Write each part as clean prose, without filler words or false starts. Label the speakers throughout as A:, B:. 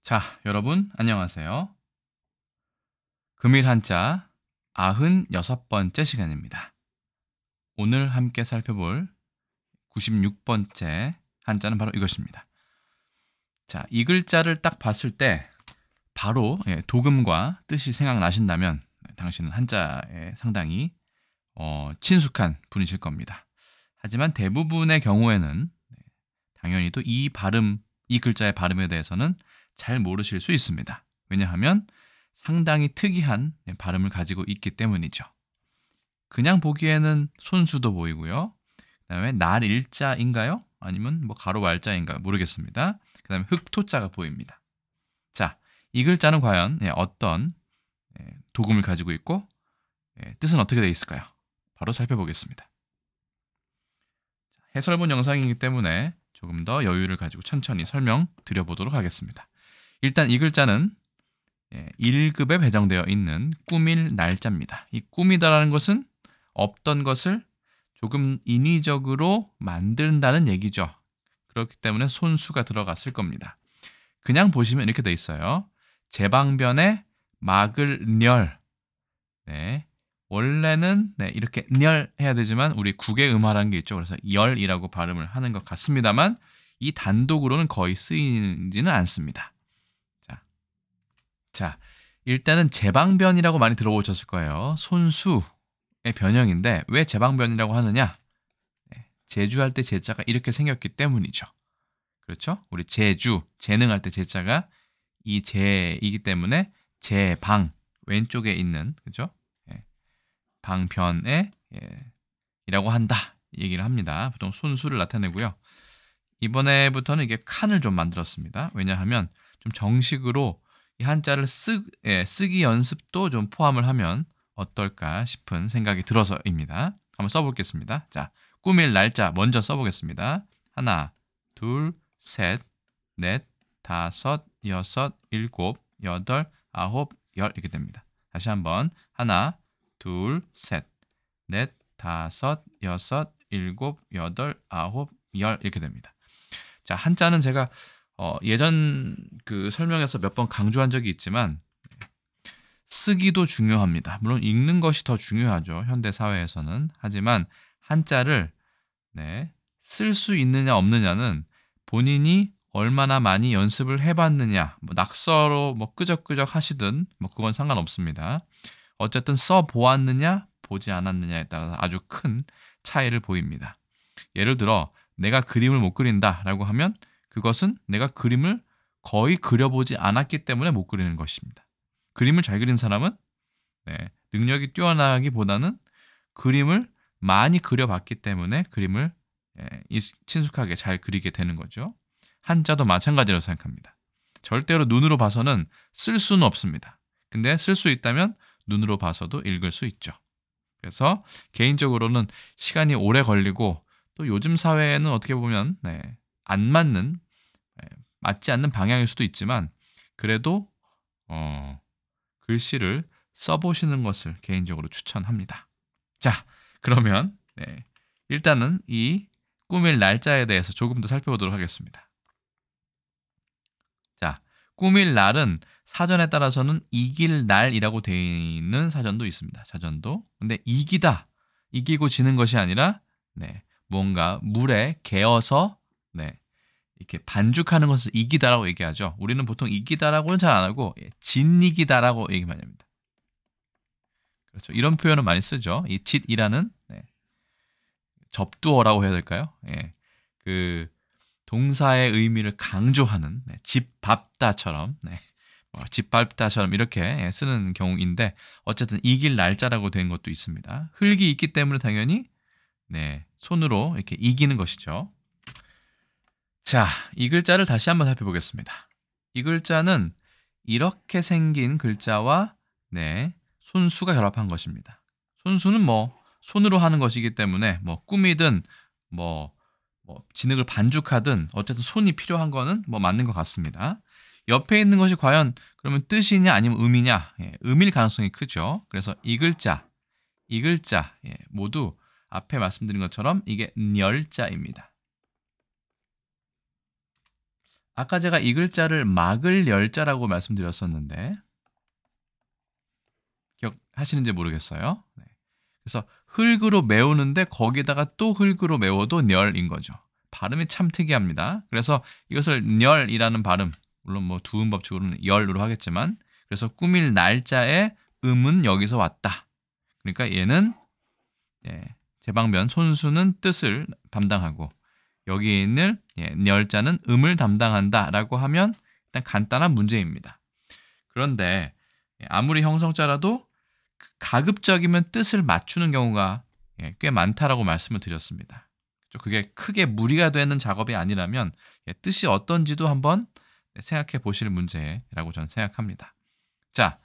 A: 자, 여러분 안녕하세요. 금일 한자 96번째 시간입니다. 오늘 함께 살펴볼 96번째 한자는 바로 이것입니다. 자, 이 글자를 딱 봤을 때 바로 도금과 뜻이 생각나신다면 당신은 한자에 상당히 친숙한 분이실 겁니다. 하지만 대부분의 경우에는 당연히 또 이 글자의 발음에 대해서는 잘 모르실 수 있습니다. 왜냐하면 상당히 특이한 발음을 가지고 있기 때문이죠. 그냥 보기에는 손수도 보이고요. 그 다음에 날일자인가요? 아니면 뭐 가로 말자인가요? 모르겠습니다. 그 다음에 흑토자가 보입니다. 자, 이 글자는 과연 어떤 도금을 가지고 있고 뜻은 어떻게 되어 있을까요? 바로 살펴보겠습니다. 해설본 영상이기 때문에 조금 더 여유를 가지고 천천히 설명드려보도록 하겠습니다. 일단 이 글자는 1급에 배정되어 있는 꾸밀 날짜입니다. 이 꾸미다라는 것은 없던 것을 조금 인위적으로 만든다는 얘기죠. 그렇기 때문에 손수가 들어갔을 겁니다. 그냥 보시면 이렇게 돼 있어요. 제방변에 막을 열. 네. 원래는 이렇게 열 해야 되지만 우리 국의 음화라는 게 있죠. 그래서 열이라고 발음을 하는 것 같습니다만 이 단독으로는 거의 쓰이지는 않습니다. 자, 일단은 제방변이라고 많이 들어보셨을 거예요. 손수의 변형인데 왜 제방변이라고 하느냐? 제주할 때 제자가 이렇게 생겼기 때문이죠. 그렇죠? 우리 재능할 때 제자가 이 제이기 때문에 제방, 왼쪽에 있는, 그죠? 방변에 이라고 한다. 얘기를 합니다. 보통 손수를 나타내고요. 이번에부터는 이게 칸을 좀 만들었습니다. 왜냐하면 좀 정식으로 이 한자를 쓰기 연습도 좀 포함을 하면 어떨까 싶은 생각이 들어서입니다. 한번 써보겠습니다. 자, 꾸밀 날짜 먼저 써보겠습니다. 하나, 둘, 셋, 넷, 다섯, 여섯, 일곱, 여덟, 아홉, 열 이렇게 됩니다. 다시 한번 하나, 둘, 셋, 넷, 다섯, 여섯, 일곱, 여덟, 아홉, 열 이렇게 됩니다. 자, 한자는 제가 예전 그 설명에서 몇 번 강조한 적이 있지만 쓰기도 중요합니다. 물론 읽는 것이 더 중요하죠. 현대 사회에서는. 하지만 한자를 쓸 수 있느냐 없느냐는 본인이 얼마나 많이 연습을 해봤느냐, 뭐 낙서로 뭐 끄적끄적 하시든 뭐 그건 상관없습니다. 어쨌든 써 보았느냐, 보지 않았느냐에 따라서 아주 큰 차이를 보입니다. 예를 들어 내가 그림을 못 그린다라고 하면 그것은 내가 그림을 거의 그려보지 않았기 때문에 못 그리는 것입니다. 그림을 잘 그린 사람은 능력이 뛰어나기보다는 그림을 많이 그려봤기 때문에 그림을 친숙하게 잘 그리게 되는 거죠. 한자도 마찬가지라고 생각합니다. 절대로 눈으로 봐서는 쓸 수는 없습니다. 근데 쓸 수 있다면 눈으로 봐서도 읽을 수 있죠. 그래서 개인적으로는 시간이 오래 걸리고 또 요즘 사회에는 어떻게 보면 안 맞는 맞지 않는 방향일 수도 있지만 그래도 글씨를 써보시는 것을 개인적으로 추천합니다. 자, 그러면 일단은 이 꾸밀 날짜에 대해서 조금 더 살펴보도록 하겠습니다. 자, 꾸밀 날은 사전에 따라서는 이길 날이라고 되어 있는 사전도 있습니다. 사전도. 근데 이기고 지는 것이 아니라 뭔가 물에 개어서 이렇게 반죽하는 것을 이기다라고 얘기하죠. 우리는 보통 이기다라고는 잘 안 하고 짓이기다라고 얘기 많이 합니다. 그렇죠. 이런 표현을 많이 쓰죠. 이 짓이라는 접두어라고 해야 될까요? 그 동사의 의미를 강조하는 집 밟다처럼 집 밟다처럼 이렇게 쓰는 경우인데 어쨌든 이길 날짜라고 된 것도 있습니다. 흙이 있기 때문에 당연히 손으로 이렇게 이기는 것이죠. 자, 이 글자를 다시 한번 살펴보겠습니다. 이 글자는 이렇게 생긴 글자와 손수가 결합한 것입니다. 손수는 뭐 손으로 하는 것이기 때문에 뭐 꾸미든 뭐 진흙을 반죽하든 어쨌든 손이 필요한 거는 뭐 맞는 것 같습니다. 옆에 있는 것이 과연 그러면 뜻이냐 아니면 음이냐? 음일 가능성이 크죠. 그래서 이 글자 모두 앞에 말씀드린 것처럼 이게 열자입니다. 아까 제가 이 글자를 막을 열자라고 말씀드렸었는데 기억하시는지 모르겠어요. 네. 그래서 흙으로 메우는데 거기다가 또 흙으로 메워도 렬인 거죠. 발음이 참 특이합니다. 그래서 이것을 렬이라는 발음, 물론 뭐 두음 법칙으로는 열으로 하겠지만, 그래서 꾸밀 날짜의 음은 여기서 왔다. 그러니까 얘는 제방면 손수는 뜻을 담당하고 여기에 있는 렬자는 음을 담당한다라고 하면 일단 간단한 문제입니다. 그런데 아무리 형성자라도 가급적이면 뜻을 맞추는 경우가 꽤 많다라고 말씀을 드렸습니다. 그게 크게 무리가 되는 작업이 아니라면 뜻이 어떤지도 한번 생각해 보실 문제라고 저는 생각합니다. 자,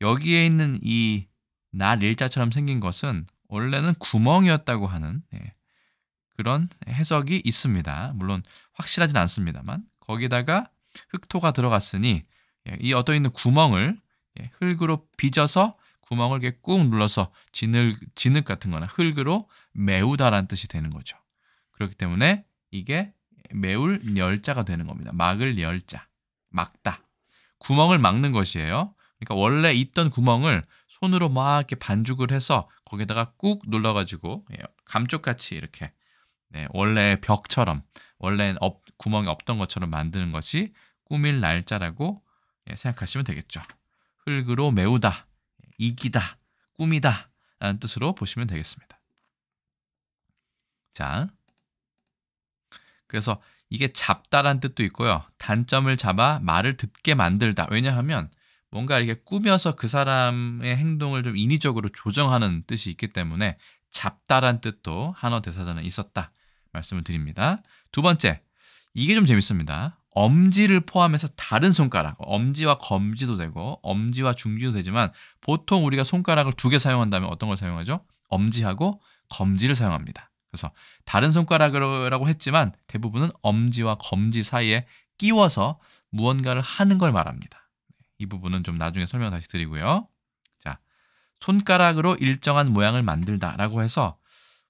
A: 여기에 있는 이 날 일자처럼 생긴 것은 원래는 구멍이었다고 하는 그런 해석이 있습니다. 물론 확실하진 않습니다만 거기다가 흙토가 들어갔으니 이 얻어 있는 구멍을 흙으로 빚어서 구멍을 이렇게 꾹 눌러서 진흙 같은 거나 흙으로 메우다라는 뜻이 되는 거죠. 그렇기 때문에 이게 메울 열자가 되는 겁니다. 막을 열자. 막다. 구멍을 막는 것이에요. 그러니까 원래 있던 구멍을 손으로 막 이렇게 반죽을 해서 거기다가 꾹 눌러가지고 감쪽같이 이렇게 원래 벽처럼 원래 구멍이 없던 것처럼 만드는 것이 꾸밀 날짜라고 생각하시면 되겠죠. 흙으로 메우다, 이기다, 꾸미다 라는 뜻으로 보시면 되겠습니다. 자, 그래서 이게 잡다란 뜻도 있고요. 단점을 잡아 말을 듣게 만들다. 왜냐하면 뭔가 이렇게 꾸며서 그 사람의 행동을 좀 인위적으로 조정하는 뜻이 있기 때문에 잡다란 뜻도 한어 대사전에 있었다 말씀을 드립니다. 두 번째, 이게 좀 재밌습니다. 엄지를 포함해서 다른 손가락, 엄지와 검지도 되고 엄지와 중지도 되지만 보통 우리가 손가락을 두 개 사용한다면 어떤 걸 사용하죠? 엄지하고 검지를 사용합니다. 그래서 다른 손가락이라고 했지만 대부분은 엄지와 검지 사이에 끼워서 무언가를 하는 걸 말합니다. 이 부분은 좀 나중에 설명 다시 드리고요. 자, 손가락으로 일정한 모양을 만들다라고 해서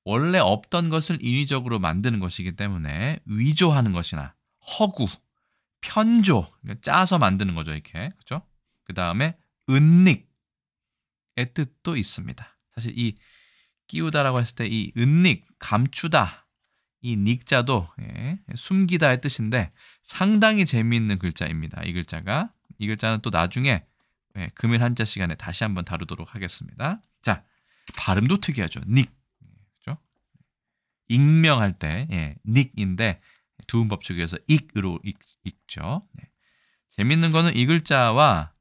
A: 원래 없던 것을 인위적으로 만드는 것이기 때문에 위조하는 것이나 허구, 편조, 그러니까 짜서 만드는 거죠, 이렇게. 그렇죠? 그다음에 은닉의 뜻도 있습니다. 사실 이 끼우다라고 했을 때 이 은닉, 감추다, 이 닉자도 숨기다의 뜻인데 상당히 재미있는 글자입니다. 이 글자는 또 나중에 금일 한자 시간에 다시 한번 다루도록 하겠습니다. 자, 발음도 특이하죠. 닉, 그렇죠? 익명할 때 닉인데 두음 법칙에서 익으로 읽죠. 재밌는 거는 이 글자와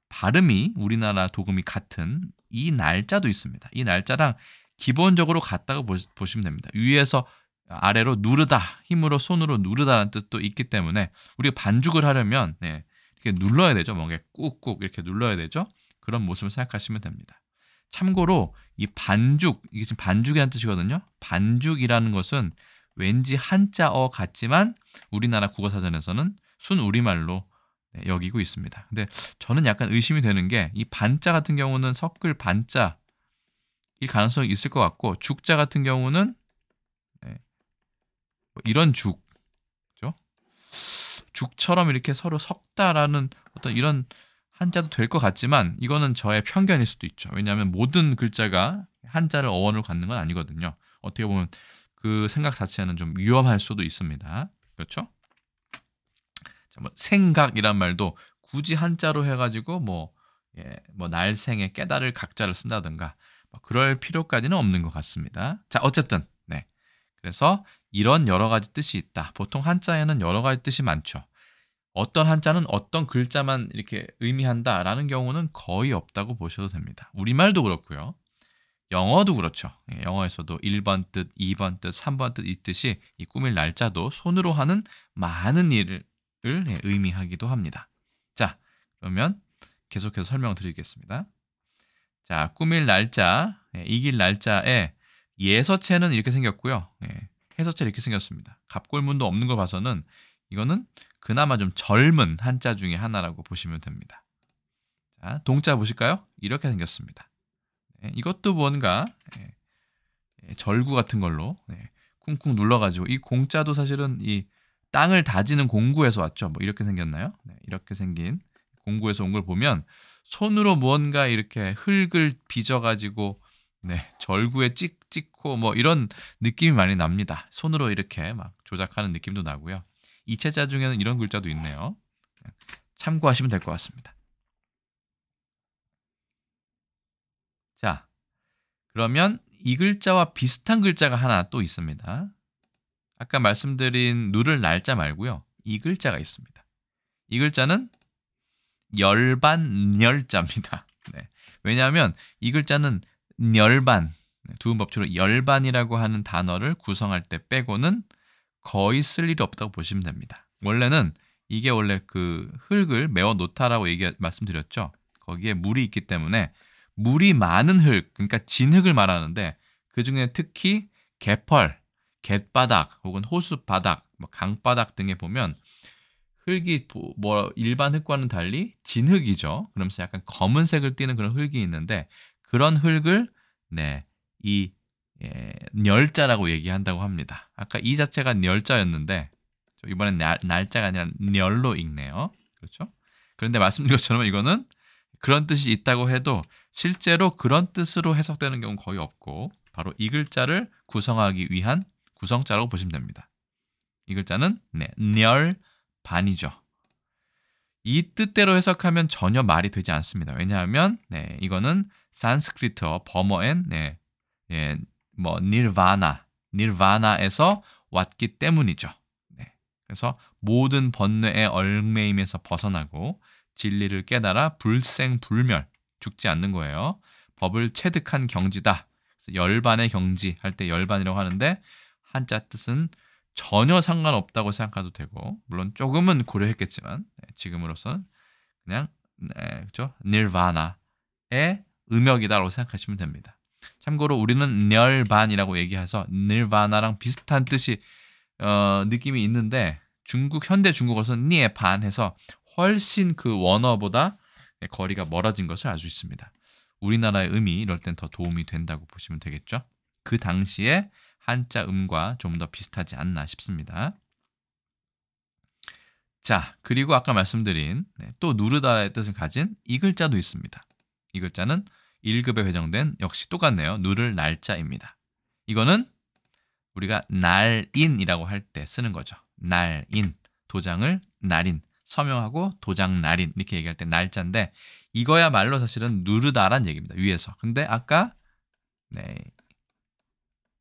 A: 발음이 우리나라 도금이 같은 이 날짜도 있습니다. 이 날짜랑 기본적으로 같다고 보시면 됩니다. 위에서 아래로 누르다, 힘으로 손으로 누르다라는 뜻도 있기 때문에 우리가 반죽을 하려면 이렇게 눌러야 되죠. 뭔가 꾹꾹 이렇게 눌러야 되죠. 그런 모습을 생각하시면 됩니다. 참고로 이 반죽, 이게 지금 반죽이라는 뜻이거든요. 반죽이라는 것은 왠지 한자어 같지만 우리나라 국어사전에서는 순우리말로 여기고 있습니다. 근데 저는 약간 의심이 되는 게 이 반자 같은 경우는 섞을 반자 일 가능성이 있을 것 같고 죽자 같은 경우는 이런 죽, 그죠? 죽처럼 이렇게 서로 섞다라는 어떤 이런 한자도 될 것 같지만 이거는 저의 편견일 수도 있죠. 왜냐하면 모든 글자가 한자를 어원을 갖는 건 아니거든요. 어떻게 보면 그 생각 자체는 좀 위험할 수도 있습니다. 그렇죠? 자, 뭐 생각이란 말도 굳이 한자로 해가지고 뭐 날생에 깨달을 각자를 쓴다든가 그럴 필요까지는 없는 것 같습니다. 자, 어쨌든 그래서 이런 여러 가지 뜻이 있다. 보통 한자에는 여러 가지 뜻이 많죠. 어떤 한자는 어떤 글자만 이렇게 의미한다라는 경우는 거의 없다고 보셔도 됩니다. 우리말도 그렇고요. 영어도 그렇죠. 영어에서도 1번 뜻, 2번 뜻, 3번 뜻 있듯이 이 꾸밀 날짜도 손으로 하는 많은 일을 의미하기도 합니다. 자, 그러면 계속해서 설명을 드리겠습니다. 자, 꾸밀 날짜, 이길 날짜에 예서체는 이렇게 생겼고요. 해서체 이렇게 생겼습니다. 갑골문도 없는 걸 봐서는 이거는 그나마 좀 젊은 한자 중에 하나라고 보시면 됩니다. 자, 동자 보실까요? 이렇게 생겼습니다. 이것도 뭔가 절구 같은 걸로 쿵쿵 눌러가지고 이 공자도 사실은 이 땅을 다지는 공구에서 왔죠. 뭐 이렇게 생겼나요? 네, 이렇게 생긴 공구에서 온 걸 보면 손으로 무언가 이렇게 흙을 빚어가지고 네, 절구에 찍고 뭐 이런 느낌이 많이 납니다. 손으로 이렇게 막 조작하는 느낌도 나고요. 이체자 중에는 이런 글자도 있네요. 참고하시면 될 것 같습니다. 자, 그러면 이 글자와 비슷한 글자가 하나 또 있습니다. 아까 말씀드린 누를 날짜 말고요. 이 글자가 있습니다. 이 글자는 열반열자입니다. 네. 왜냐하면 이 글자는 열반, 두음법칙으로 열반이라고 하는 단어를 구성할 때 빼고는 거의 쓸 일이 없다고 보시면 됩니다. 원래는 이게 원래 그 흙을 메워 놓다라고 말씀드렸죠. 거기에 물이 있기 때문에 물이 많은 흙, 그러니까 진흙을 말하는데 그 중에 특히 개펄, 갯바닥 혹은 호수바닥, 뭐 강바닥 등에 보면 흙이 뭐 일반 흙과는 달리 진흙이죠. 그러면서 약간 검은색을 띠는 그런 흙이 있는데 그런 흙을 네, 이 멸자라고 얘기한다고 합니다. 아까 이 자체가 멸자였는데 이번엔 날짜가 아니라 멸로 읽네요. 그렇죠? 그런데 말씀드린 것처럼 이거는 그런 뜻이 있다고 해도 실제로 그런 뜻으로 해석되는 경우는 거의 없고 바로 이 글자를 구성하기 위한 구성자라고 보시면 됩니다. 이 글자는 네, 멸반이죠. 이 뜻대로 해석하면 전혀 말이 되지 않습니다. 왜냐하면 네, 이거는 산스크리트어 버머엔 네, 예, 뭐 닐바나에서 왔기 때문이죠. 네. 그래서 모든 번뇌의 얽매임에서 벗어나고 진리를 깨달아 불생불멸 죽지 않는 거예요. 법을 체득한 경지다. 열반의 경지 할 때 열반이라고 하는데 한자 뜻은 전혀 상관없다고 생각해도 되고 물론 조금은 고려했겠지만 지금으로서는 그냥 그렇죠? 닐바나의 음역이다라고 생각하시면 됩니다. 참고로 우리는 멸반이라고 얘기해서 닐바나랑 비슷한 뜻이 느낌이 있는데 현대 중국어에서는 니에반 해서 훨씬 그 원어보다 거리가 멀어진 것을 알 수 있습니다. 우리나라의 음이 이럴 땐 더 도움이 된다고 보시면 되겠죠. 그 당시에 한자 음과 좀 더 비슷하지 않나 싶습니다. 자, 그리고 아까 말씀드린 또 누르다의 뜻을 가진 이 글자도 있습니다. 이 글자는 1급에 배정된 역시 똑같네요. 누를 날짜입니다. 이거는 우리가 날인이라고 할 때 쓰는 거죠. 날인, 도장을 날인, 서명하고 도장 날인 이렇게 얘기할 때 날짜인데 이거야말로 사실은 누르다란 얘기입니다. 위에서. 근데 아까 네,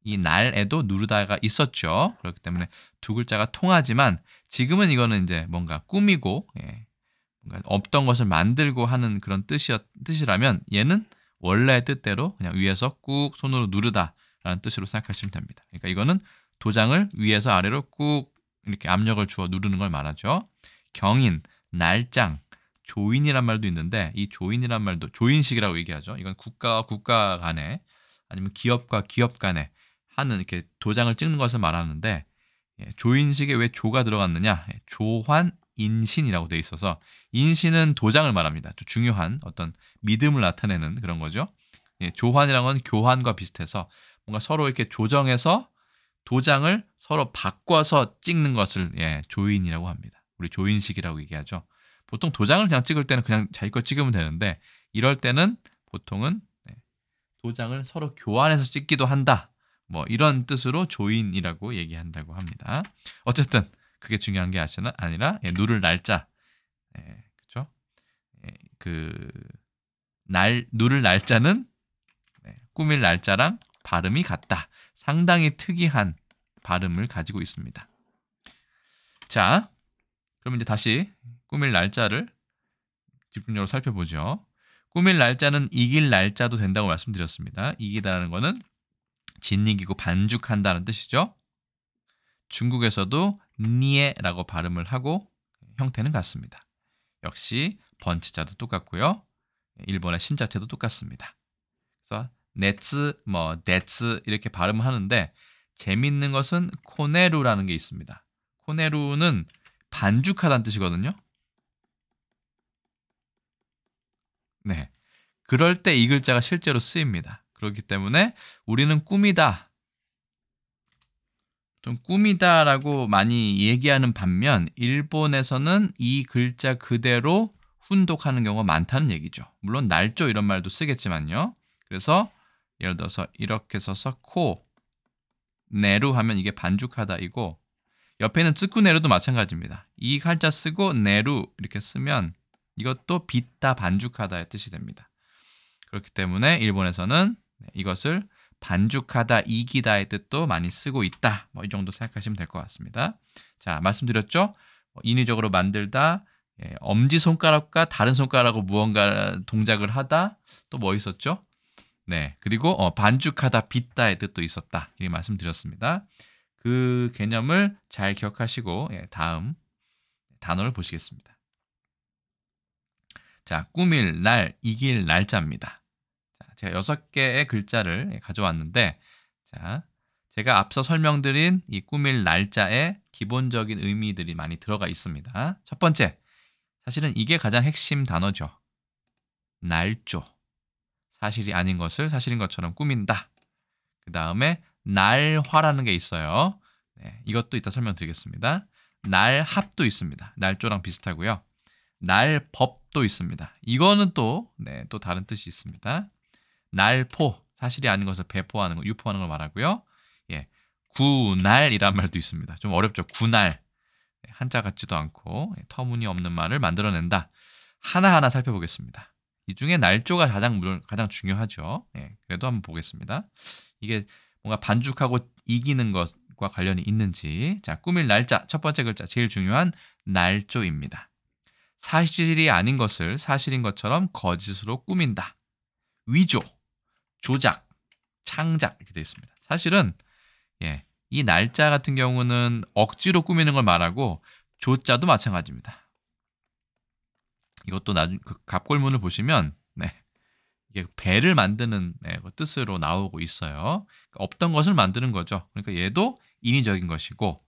A: 이 날에도 누르다가 있었죠. 그렇기 때문에 두 글자가 통하지만 지금은 이거는 이제 뭔가 꾸미고 뭔가 없던 것을 만들고 하는 그런 뜻이라면 얘는 원래의 뜻대로 그냥 위에서 꾹 손으로 누르다라는 뜻으로 생각하시면 됩니다. 그러니까 이거는 도장을 위에서 아래로 꾹 이렇게 압력을 주어 누르는 걸 말하죠. 경인, 날장, 조인이란 말도 있는데 이 조인이란 말도 조인식이라고 얘기하죠. 이건 국가와 국가 간에 아니면 기업과 기업 간에 하는 이렇게 도장을 찍는 것을 말하는데 조인식에 왜 조가 들어갔느냐? 조환인신이라고 돼 있어서 인신은 도장을 말합니다. 또 중요한 어떤 믿음을 나타내는 그런 거죠. 조환이라는 건 교환과 비슷해서 뭔가 서로 이렇게 조정해서 도장을 서로 바꿔서 찍는 것을 조인이라고 합니다. 우리 조인식이라고 얘기하죠. 보통 도장을 그냥 찍을 때는 그냥 자기 거 찍으면 되는데 이럴 때는 보통은 도장을 서로 교환해서 찍기도 한다. 뭐 이런 뜻으로 조인이라고 얘기한다고 합니다. 어쨌든 그게 중요한 게 아니라 누를 날짜, 그렇죠? 누를 날짜는 꾸밀 날짜랑 발음이 같다. 상당히 특이한 발음을 가지고 있습니다. 자, 그럼 이제 다시 꾸밀 날짜를 집중적으로 살펴보죠. 꾸밀 날짜는 이길 날짜도 된다고 말씀드렸습니다. 이기다라는 거는 진이기고 반죽한다는 뜻이죠. 중국에서도 니에라고 발음을 하고 형태는 같습니다. 역시 번치자도 똑같고요. 일본의 신자체도 똑같습니다. 그래서 네츠, 네츠 이렇게 발음을 하는데 재밌는 것은 코네루라는 게 있습니다. 코네루는 반죽하다는 뜻이거든요. 네, 그럴 때 이 글자가 실제로 쓰입니다. 그렇기 때문에 우리는 꾸미다, 좀 꾸미다라고 많이 얘기하는 반면 일본에서는 이 글자 그대로 훈독하는 경우가 많다는 얘기죠. 물론 날조 이런 말도 쓰겠지만요. 그래서 예를 들어서 이렇게 써서 코, 네루 하면 이게 반죽하다이고 옆에 있는 쯔꾸네루도 마찬가지입니다. 이 한자 쓰고 네루 이렇게 쓰면 이것도 빚다 반죽하다의 뜻이 됩니다. 그렇기 때문에 일본에서는 이것을 반죽하다, 이기다의 뜻도 많이 쓰고 있다. 이 정도 생각하시면 될 것 같습니다. 자, 말씀드렸죠? 인위적으로 만들다, 엄지손가락과 다른 손가락으로 무언가 동작을 하다, 또 뭐 있었죠? 네, 그리고 반죽하다, 빚다의 뜻도 있었다. 이렇게 말씀드렸습니다. 그 개념을 잘 기억하시고 다음 단어를 보시겠습니다. 자, 꾸밀 날, 이길 날짜입니다. 자, 제가 6개의 글자를 가져왔는데 자, 제가 앞서 설명드린 이 꾸밀 날짜에 기본적인 의미들이 많이 들어가 있습니다. 첫 번째, 사실은 이게 가장 핵심 단어죠. 날조. 사실이 아닌 것을 사실인 것처럼 꾸민다. 그 다음에 날화라는 게 있어요. 네, 이것도 이따 설명드리겠습니다. 날합도 있습니다. 날조랑 비슷하고요. 날법도 있습니다. 이거는 또 다른 뜻이 있습니다. 날포, 사실이 아닌 것을 배포하는 거, 유포하는 걸 말하고요. 예, 구날이란 말도 있습니다. 좀 어렵죠. 구날. 한자 같지도 않고 터무니없는 말을 만들어낸다. 하나하나 살펴보겠습니다. 이 중에 날조가 가장 중요하죠. 그래도 한번 보겠습니다. 이게 뭔가 반죽하고 이기는 것과 관련이 있는지. 자, 꾸밀 날짜, 첫 번째 글자, 제일 중요한 날조입니다. 사실이 아닌 것을 사실인 것처럼 거짓으로 꾸민다. 위조, 조작, 창작 이렇게 되어 있습니다. 사실은 이 날짜 같은 경우는 억지로 꾸미는 걸 말하고 조자도 마찬가지입니다. 이것도 나중 그 갑골문을 보시면 이게 배를 만드는 그 뜻으로 나오고 있어요. 그러니까 없던 것을 만드는 거죠. 그러니까 얘도 인위적인 것이고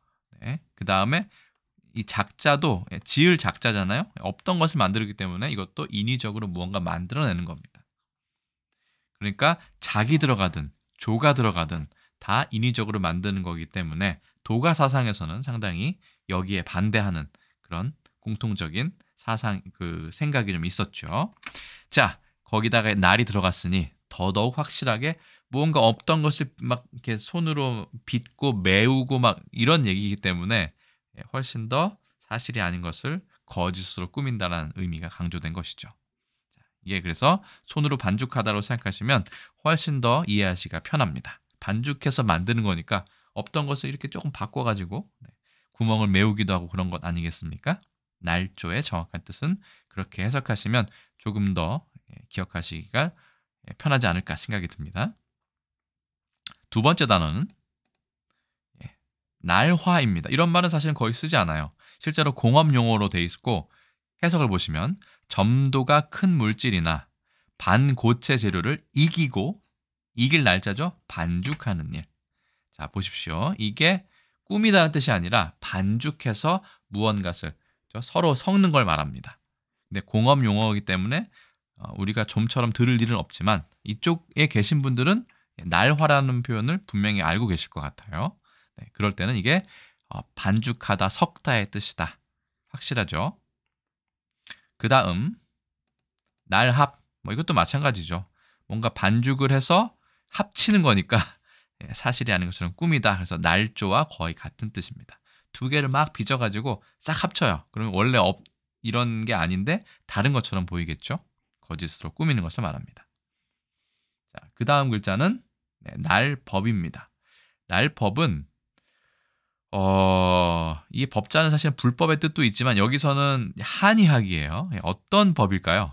A: 그 다음에 이 작자도 지을 작자잖아요. 없던 것을 만들기 때문에 이것도 인위적으로 무언가 만들어내는 겁니다. 그러니까 작이 들어가든 조가 들어가든 다 인위적으로 만드는 거기 때문에 도가 사상에서는 상당히 여기에 반대하는 그런 공통적인 사상 생각이 좀 있었죠. 자, 거기다가 날이 들어갔으니 더더욱 확실하게 무언가 없던 것을 막 이렇게 손으로 빚고 메우고 막 이런 얘기이기 때문에 훨씬 더 사실이 아닌 것을 거짓으로 꾸민다라는 의미가 강조된 것이죠. 이게 그래서 손으로 반죽하다로 생각하시면 훨씬 더 이해하시기가 편합니다. 반죽해서 만드는 거니까 없던 것을 이렇게 조금 바꿔가지고 구멍을 메우기도 하고 그런 것 아니겠습니까? 날조의 정확한 뜻은 그렇게 해석하시면 조금 더 기억하시기가 편하지 않을까 생각이 듭니다. 두 번째 단어는 날화입니다. 이런 말은 사실은 거의 쓰지 않아요. 실제로 공업 용어로 돼 있고 해석을 보시면 점도가 큰 물질이나 반고체 재료를 이길 날짜죠. 반죽하는 일. 자, 보십시오. 이게 꾸미다는 뜻이 아니라 반죽해서 무언가를 서로 섞는 걸 말합니다. 근데 공업 용어이기 때문에 우리가 좀처럼 들을 일은 없지만 이쪽에 계신 분들은 날화라는 표현을 분명히 알고 계실 것 같아요. 그럴 때는 이게 반죽하다, 섞다의 뜻이다. 확실하죠? 그 다음 날합, 이것도 마찬가지죠. 뭔가 반죽을 해서 합치는 거니까 사실이 아닌 것처럼 꾸미다. 그래서 날조와 거의 같은 뜻입니다. 두 개를 막 빚어가지고 싹 합쳐요. 그러면 원래 이런 게 아닌데 다른 것처럼 보이겠죠? 거짓으로 꾸미는 것을 말합니다. 자, 그 다음 글자는 날법입니다. 날법은 이 법자는 사실 불법의 뜻도 있지만 여기서는 한의학이에요. 어떤 법일까요?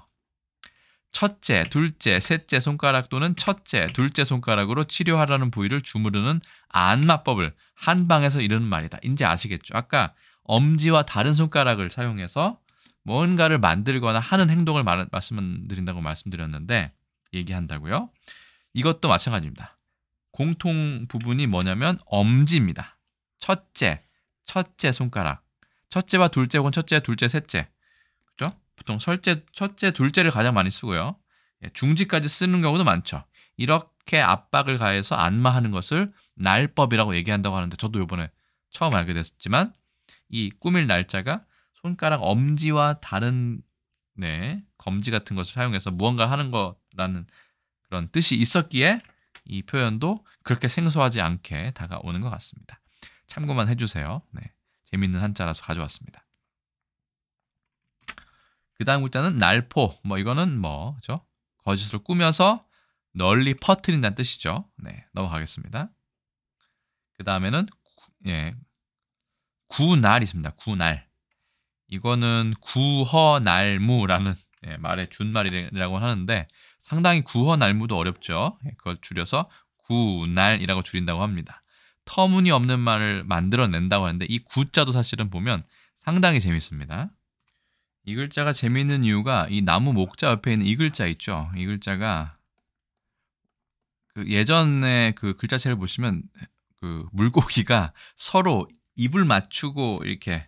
A: 첫째, 둘째, 셋째 손가락 또는 첫째, 둘째 손가락으로 치료하라는 부위를 주무르는 안마법을 한방에서 이르는 말이다. 이제 아시겠죠? 아까 엄지와 다른 손가락을 사용해서 뭔가를 만들거나 하는 행동을 말씀드린다고 말씀드렸는데 얘기한다고요. 이것도 마찬가지입니다. 공통 부분이 뭐냐면 엄지입니다. 첫째 손가락. 첫째와 둘째 혹은 첫째, 둘째, 셋째. 그렇죠? 보통 첫째, 둘째를 가장 많이 쓰고요. 중지까지 쓰는 경우도 많죠. 이렇게 압박을 가해서 안마하는 것을 날법이라고 얘기한다고 하는데 저도 이번에 처음 알게 됐지만 이 꾸밀 날짜가 손가락 엄지와 다른 검지 같은 것을 사용해서 무언가 하는 거라는 그런 뜻이 있었기에 이 표현도 그렇게 생소하지 않게 다가오는 것 같습니다. 참고만 해주세요. 재밌는 한자라서 가져왔습니다. 그 다음 글자는 날포. 이거는 그죠? 거짓으로 꾸며서 널리 퍼뜨린다는 뜻이죠. 넘어가겠습니다. 그 다음에는 구날 있습니다. 구날. 이거는 구허날무라는 말의 준말이라고 하는데 상당히 구허날무도 어렵죠. 그걸 줄여서 구날이라고 줄인다고 합니다. 터무니없는 말을 만들어낸다고 하는데 이 구자도 사실은 보면 상당히 재밌습니다. 이 글자가 재밌는 이유가 이 나무 목자 옆에 있는 이 글자 있죠. 이 글자가 그 예전에 그 글자체를 보시면 그 물고기가 서로 입을 맞추고 이렇게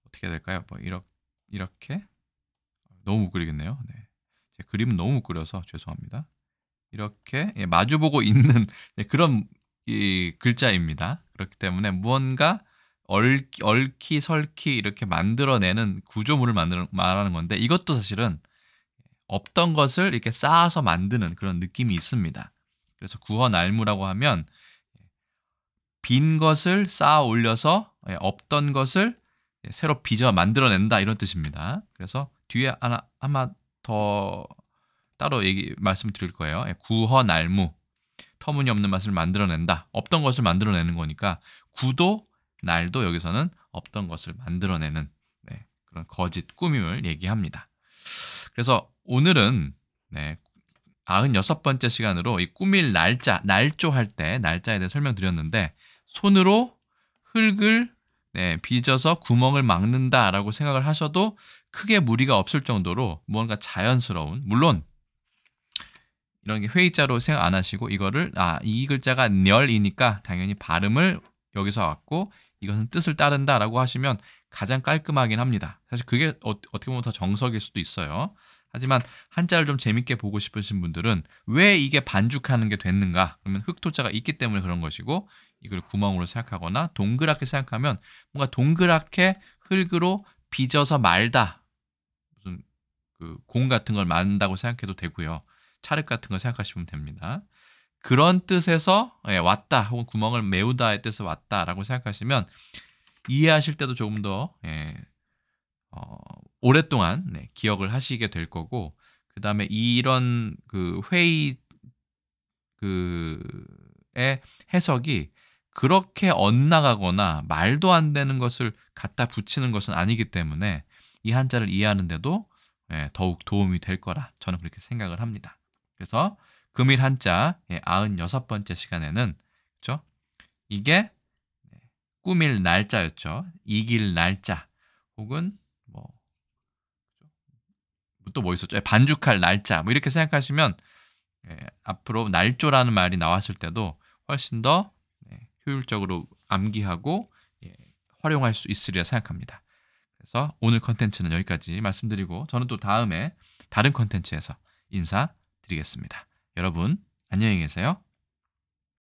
A: 어떻게 해야 될까요? 이렇게 너무 못 그리겠네요. 제 그림은 너무 못 그려서 죄송합니다. 이렇게 마주보고 있는 그런 이 글자입니다. 그렇기 때문에 무언가 얽히설키 이렇게 만들어내는 구조물을 말하는 건데 이것도 사실은 없던 것을 이렇게 쌓아서 만드는 그런 느낌이 있습니다. 그래서 구헌알무라고 하면 빈 것을 쌓아 올려서 없던 것을 새로 빚어 만들어낸다 이런 뜻입니다. 그래서 뒤에 아마 더 따로 말씀드릴 거예요. 구헌알무, 터무니없는 맛을 만들어낸다. 없던 것을 만들어내는 거니까 구도 날도 여기서는 없던 것을 만들어내는 그런 거짓 꾸밈을 얘기합니다. 그래서 오늘은 96번째 시간으로 이 꾸밀 날짜, 날조할 때 날짜에 대해 설명드렸는데 손으로 흙을 빚어서 구멍을 막는다라고 생각을 하셔도 크게 무리가 없을 정도로 무언가 자연스러운, 물론 이런 게 회의자로 생각 안 하시고 이거를 이 글자가 렬이니까 당연히 발음을 여기서 왔고 이것은 뜻을 따른다라고 하시면 가장 깔끔하긴 합니다. 사실 그게 어떻게 보면 더 정석일 수도 있어요. 하지만 한자를 좀 재밌게 보고 싶으신 분들은 왜 이게 반죽하는 게 됐는가? 그러면 흙토자가 있기 때문에 그런 것이고 이걸 구멍으로 생각하거나 동그랗게 생각하면 뭔가 동그랗게 흙으로 빚어서 말다. 무슨 그 공 같은 걸 만다고 생각해도 되고요. 찰흙 같은 걸 생각하시면 됩니다. 그런 뜻에서 왔다 혹은 구멍을 메우다의 뜻에서 왔다라고 생각하시면 이해하실 때도 조금 더 오랫동안 기억을 하시게 될 거고 그 다음에 이런 그 회의의 해석이 그렇게 엇나가거나 말도 안 되는 것을 갖다 붙이는 것은 아니기 때문에 이 한자를 이해하는 데도 더욱 도움이 될 거라 저는 그렇게 생각을 합니다. 그래서 금일 한자 96번째 시간에는 그렇죠? 이게 꾸밀 날짜였죠. 이길 날짜 혹은 또 뭐 있었죠? 반죽할 날짜 이렇게 생각하시면 앞으로 날조라는 말이 나왔을 때도 훨씬 더 효율적으로 암기하고 활용할 수 있으리라 생각합니다. 그래서 오늘 컨텐츠는 여기까지 말씀드리고 저는 또 다음에 다른 컨텐츠에서 인사드리겠습니다. 여러분 안녕히 계세요.